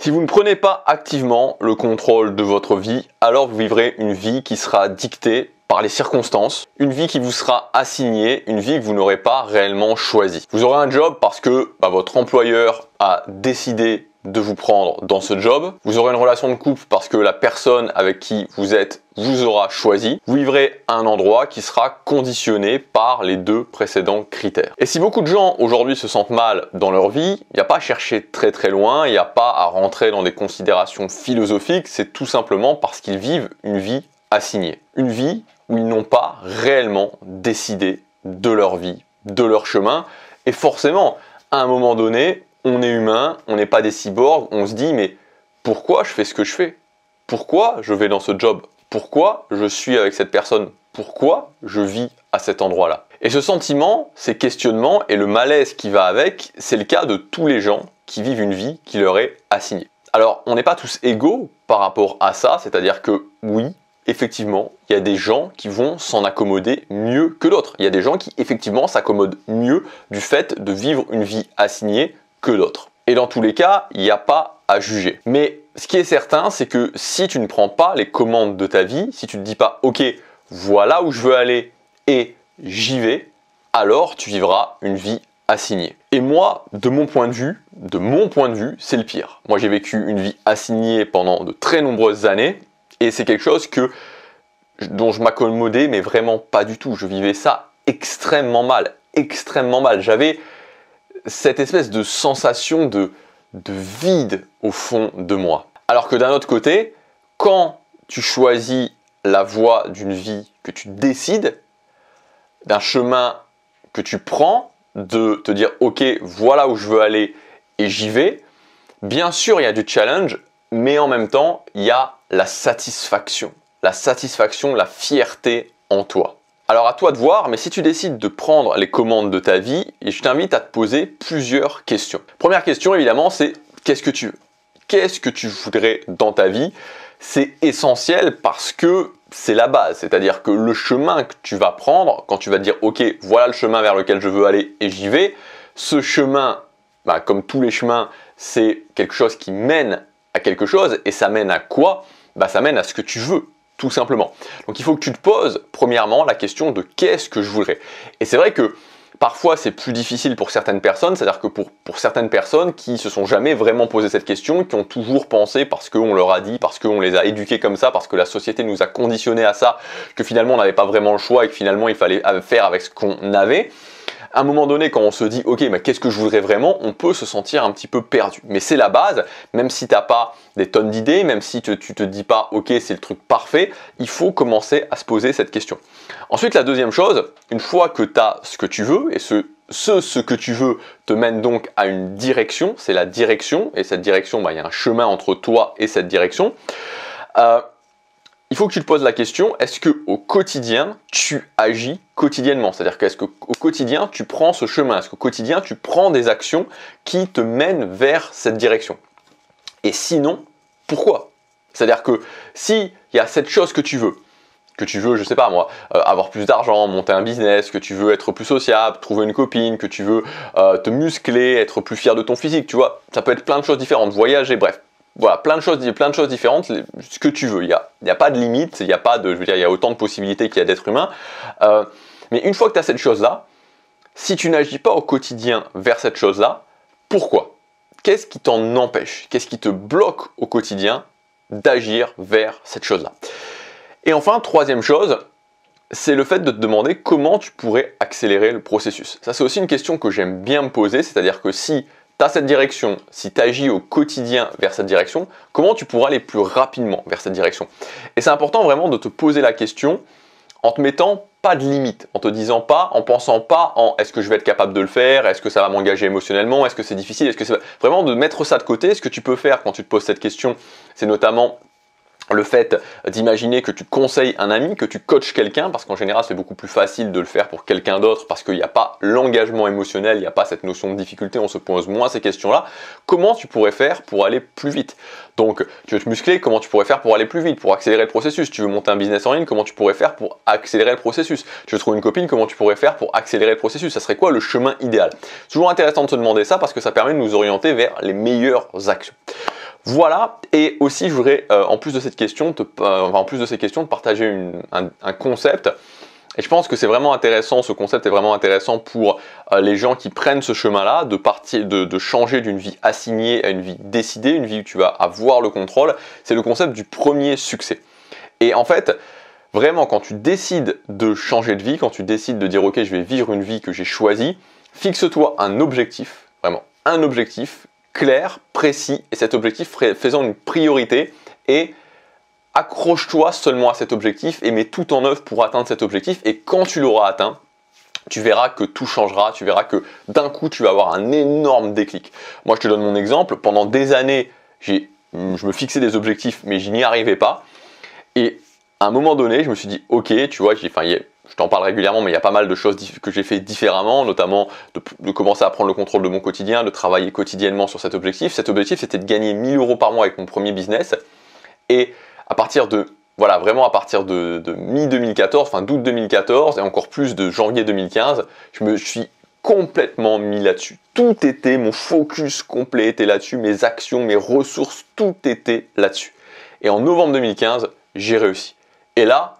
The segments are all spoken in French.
Si vous ne prenez pas activement le contrôle de votre vie, alors vous vivrez une vie qui sera dictée par les circonstances, une vie qui vous sera assignée, une vie que vous n'aurez pas réellement choisie. Vous aurez un job parce que votre employeur a décidé de vous prendre dans ce job. Vous aurez une relation de couple parce que la personne avec qui vous êtes vous aura choisi. Vous vivrez à un endroit qui sera conditionné par les deux précédents critères. Et si beaucoup de gens aujourd'hui se sentent mal dans leur vie, il n'y a pas à chercher très très loin, il n'y a pas à rentrer dans des considérations philosophiques, c'est tout simplement parce qu'ils vivent une vie assignée. Une vie où ils n'ont pas réellement décidé de leur vie, de leur chemin. Et forcément, à un moment donné, on est humain, on n'est pas des cyborgs, on se dit mais pourquoi je fais ce que je fais? Pourquoi je vais dans ce job? Pourquoi je suis avec cette personne? Pourquoi je vis à cet endroit-là? Et ce sentiment, ces questionnements et le malaise qui va avec, c'est le cas de tous les gens qui vivent une vie qui leur est assignée. Alors, on n'est pas tous égaux par rapport à ça, c'est-à-dire que oui, effectivement, il y a des gens qui vont s'en accommoder mieux que d'autres. Il y a des gens qui, effectivement, s'accommodent mieux du fait de vivre une vie assignée que d'autres. Et dans tous les cas, il n'y a pas à juger. Mais ce qui est certain, c'est que si tu ne prends pas les commandes de ta vie, si tu ne te dis pas « Ok, voilà où je veux aller et j'y vais », alors tu vivras une vie assignée. Et moi, de mon point de vue, c'est le pire. Moi, j'ai vécu une vie assignée pendant de très nombreuses années et c'est quelque chose dont je m'accommodais, mais vraiment pas du tout. Je vivais ça extrêmement mal, extrêmement mal. J'avais cette espèce de sensation de vide au fond de moi. Alors que d'un autre côté, quand tu choisis la voie d'une vie que tu décides, d'un chemin que tu prends, de te dire « Ok, voilà où je veux aller et j'y vais », bien sûr, il y a du challenge, mais en même temps, il y a la satisfaction, la fierté en toi. Alors à toi de voir, mais si tu décides de prendre les commandes de ta vie, je t'invite à te poser plusieurs questions. Première question évidemment, c'est qu'est-ce que tu veux? Qu'est-ce que tu voudrais dans ta vie? C'est essentiel parce que c'est la base, c'est-à-dire que le chemin que tu vas prendre, quand tu vas te dire ok, voilà le chemin vers lequel je veux aller et j'y vais, ce chemin, comme tous les chemins, c'est quelque chose qui mène à quelque chose et ça mène à quoi? Ça mène à ce que tu veux. Tout simplement. Donc il faut que tu te poses premièrement la question de qu'est-ce que je voudrais. Et c'est vrai que parfois c'est plus difficile pour certaines personnes, c'est-à-dire que pour certaines personnes qui se sont jamais vraiment posé cette question, qui ont toujours pensé parce qu'on leur a dit, parce qu'on les a éduqués comme ça, parce que la société nous a conditionnés à ça, que finalement on n'avait pas vraiment le choix et que finalement il fallait faire avec ce qu'on avait. À un moment donné, quand on se dit « Ok, mais qu'est-ce que je voudrais vraiment ?» on peut se sentir un petit peu perdu. Mais c'est la base, même si tu n'as pas des tonnes d'idées, même si tu te dis pas « Ok, c'est le truc parfait », il faut commencer à se poser cette question. Ensuite, la deuxième chose, une fois que tu as ce que tu veux, et ce que tu veux te mène donc à une direction, c'est la direction, et cette direction, il y a un chemin entre toi et cette direction, il faut que tu te poses la question, est-ce qu'au quotidien, tu agis quotidiennement? C'est-à-dire qu'est-ce qu'au quotidien, tu prends ce chemin? Est-ce qu'au quotidien, tu prends des actions qui te mènent vers cette direction? Et sinon, pourquoi? C'est-à-dire que s'il y a cette chose que tu veux, je sais pas moi, avoir plus d'argent, monter un business, que tu veux être plus sociable, trouver une copine, que tu veux te muscler, être plus fier de ton physique, tu vois, ça peut être plein de choses différentes, voyager, bref. Voilà, plein de choses différentes, ce que tu veux. Il y a pas de limite, il y a pas de, je veux dire, il y a autant de possibilités qu'il y a d'êtres humains. Mais une fois que tu as cette chose-là, si tu n'agis pas au quotidien vers cette chose-là, pourquoi? Qu'est-ce qui t'en empêche? Qu'est-ce qui te bloque au quotidien d'agir vers cette chose-là? Et enfin, troisième chose, c'est le fait de te demander comment tu pourrais accélérer le processus. Ça, c'est aussi une question que j'aime bien me poser, c'est-à-dire que si tu as cette direction, si tu agis au quotidien vers cette direction, comment tu pourras aller plus rapidement vers cette direction? Et c'est important vraiment de te poser la question en te mettant pas de limite, en te disant pas, en pensant pas en est-ce que je vais être capable de le faire, est-ce que ça va m'engager émotionnellement, est-ce que c'est difficile, est-ce que c'est vraiment de mettre ça de côté. Ce que tu peux faire quand tu te poses cette question, c'est notamment le fait d'imaginer que tu conseilles un ami, que tu coaches quelqu'un, parce qu'en général c'est beaucoup plus facile de le faire pour quelqu'un d'autre parce qu'il n'y a pas l'engagement émotionnel, il n'y a pas cette notion de difficulté, on se pose moins ces questions-là. Comment tu pourrais faire pour aller plus vite? Donc tu veux te muscler, comment tu pourrais faire pour aller plus vite, pour accélérer le processus? Tu veux monter un business en ligne, comment tu pourrais faire pour accélérer le processus? Tu veux trouver une copine, comment tu pourrais faire pour accélérer le processus? Ça serait quoi le chemin idéal? C'est toujours intéressant de se demander ça parce que ça permet de nous orienter vers les meilleures actions. Voilà, et aussi je voudrais en plus de cette question, de partager un concept. Et je pense que c'est vraiment intéressant, ce concept est vraiment intéressant pour les gens qui prennent ce chemin-là, de changer d'une vie assignée à une vie décidée, une vie où tu vas avoir le contrôle. C'est le concept du premier succès. Et en fait, vraiment, quand tu décides de changer de vie, quand tu décides de dire ok, je vais vivre une vie que j'ai choisie, fixe-toi un objectif, vraiment un objectif clair, précis, et cet objectif faisant une priorité, et accroche-toi seulement à cet objectif et mets tout en œuvre pour atteindre cet objectif. Et quand tu l'auras atteint, tu verras que tout changera, tu verras que d'un coup tu vas avoir un énorme déclic. Moi je te donne mon exemple, pendant des années je me fixais des objectifs mais je n'y arrivais pas, et à un moment donné je me suis dit ok, tu vois, je t'en parle régulièrement, mais il y a pas mal de choses que j'ai fait différemment, notamment de commencer à prendre le contrôle de mon quotidien, de travailler quotidiennement sur cet objectif. Cet objectif, c'était de gagner 1000 € par mois avec mon premier business. Et à partir de, voilà, vraiment à partir de mi-2014, enfin d'août 2014 et encore plus de janvier 2015, je me suis complètement mis là-dessus. Tout était, mon focus complet était là-dessus, mes actions, mes ressources, tout était là-dessus. Et en novembre 2015, j'ai réussi. Et là,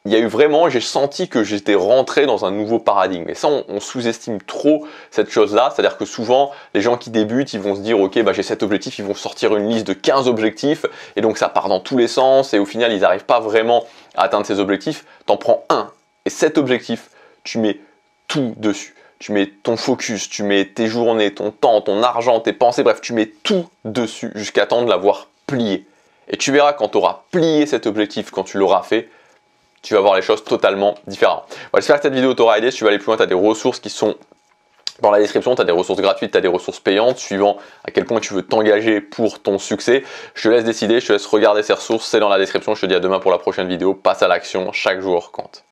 il y a eu vraiment, j'ai senti que j'étais rentré dans un nouveau paradigme. Et ça, on sous-estime trop cette chose-là. C'est-à-dire que souvent, les gens qui débutent, ils vont se dire, ok, bah, j'ai cet objectif, ils vont sortir une liste de 15 objectifs. Et donc, ça part dans tous les sens. Et au final, ils n'arrivent pas vraiment à atteindre ces objectifs. T'en prends un. Et cet objectif, tu mets tout dessus. Tu mets ton focus, tu mets tes journées, ton temps, ton argent, tes pensées. Bref, tu mets tout dessus jusqu'à temps de l'avoir plié. Et tu verras quand tu auras plié cet objectif, quand tu l'auras fait, tu vas voir les choses totalement différentes. Voilà, j'espère que cette vidéo t'aura aidé. Si tu veux aller plus loin, tu as des ressources qui sont dans la description. Tu as des ressources gratuites, tu as des ressources payantes, suivant à quel point tu veux t'engager pour ton succès. Je te laisse décider, je te laisse regarder ces ressources. C'est dans la description. Je te dis à demain pour la prochaine vidéo. Passe à l'action, chaque jour compte.